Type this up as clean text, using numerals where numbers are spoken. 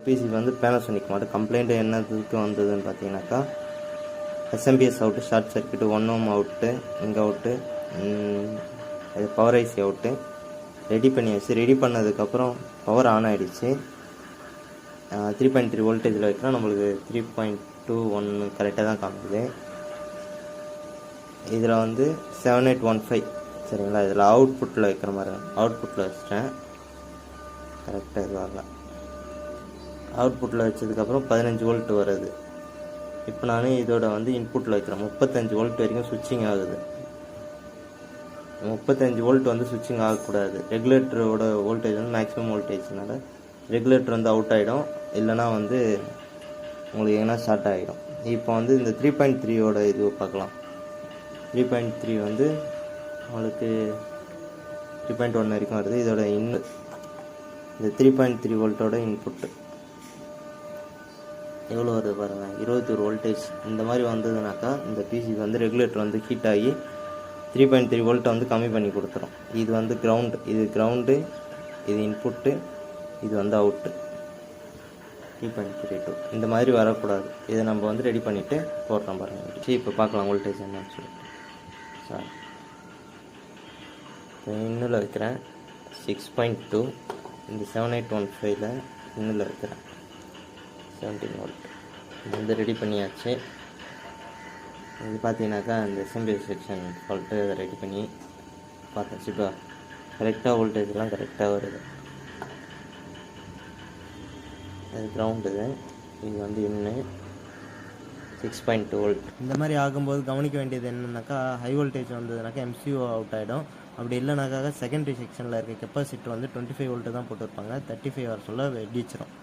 பிசிக்கு வந்து Panasonic model complaint என்னதுக்கு வந்ததுன்னு பார்த்தீங்கன்னாக்கா, எஸ்எம்பிஎஸ் அவுட்டு, ஷார்ட் சர்க்கியூட்டு, 1 ஓம் அவுட்டு, இங்கே அவுட்டு, இது பவர் ஐசி அவுட்டு ரெடி பண்ணியாச்சு. ரெடி பண்ணதுக்கப்புறம் பவர் ஆன் ஆகிடுச்சு. 3.3 வோல்டேஜில் வைக்கிறோம். நம்மளுக்கு 3.21 கரெக்டாக தான் காமிக்குது. இதில் வந்து 7815 சரிங்களா. இதில் அவுட்புட்டில் வைக்கிற மாதிரி அவுட்புட்டில் வச்சிட்டேன். கரெக்டாக இது வரலாம். அவுட்புட்டில் வச்சதுக்கப்புறம் 15 வோல்ட் வருது. இப்போ நான் இதோட வந்து இன்புட்டில் வைக்கிறேன். 35 வோல்ட் வரைக்கும் சுவிட்சிங் ஆகுது. 35 வோல்ட் வந்து சுவிட்சிங் ஆகக்கூடாது. ரெகுலேட்டரோட வோல்டேஜ் வந்து மேக்ஸிமம் வோல்டேஜ்னால ரெகுலேட்டர் வந்து அவுட் ஆகிடும், இல்லைனா வந்து உங்களுக்கு எங்கன்னா ஷார்ட் ஆகிடும். இப்போ வந்து இந்த 3.3யோட இது பார்க்கலாம். 3.3 வந்து உங்களுக்கு 3.1 வரைக்கும் வருது. இதோட இந்த 3.3 வோல்ட்டோட இன்புட்டு எவ்வளோ வருது பாருங்கள், 21 வோல்டேஜ். இந்த மாதிரி வந்ததுனாக்கா இந்த பிசி வந்து ரெகுலேட்டர் வந்து ஹீட் ஆகி 3.3 வோல்ட்டை வந்து கம்மி பண்ணி கொடுத்துரும். இது வந்து கிரவுண்டு, இது கிரவுண்டு, இது இன்புட்டு, இது வந்து அவுட்டு. 3.32 இந்த மாதிரி வரக்கூடாது. இதை நம்ம வந்து ரெடி பண்ணிவிட்டு போடுறோம் பாருங்கள். சரி, இப்போ பார்க்கலாம் வோல்டேஜ் என்னன்னு சொல்லிட்டு. சார் இன்னும் வைக்கிறேன் 6.2, இந்த 7815ல் இன்னும் வைக்கிறேன் 17 வோல்ட். இது வந்து ரெடி பண்ணியாச்சு. இது பார்த்தீங்கன்னாக்கா இந்த எஸ்எம்பிஎஸ் செக்ஷன் ஃபால்ட்டு அதை ரெடி பண்ணி பார்த்தாச்சு. இப்போ கரெக்டாக வோல்டேஜ்லாம் கரெக்டாக வருது. அது கிரவுண்டு, இது வந்து இன்னும் 6.2 வோல்ட். இந்த மாதிரி ஆகும்போது கவனிக்க வேண்டியது என்னன்னாக்கா, ஹை வோல்டேஜ் வந்ததுனாக்கா எம்சிஓ அவுட் ஆகிடும். அப்படி இல்லைனாக்கா செகண்டரி செக்ஷனில் இருக்க கெப்பாசிட்டர் வந்து 25 வோல்ட்டு தான் போட்டிருப்பாங்க. 35 வர சொல்ல வெடிச்சிடும்.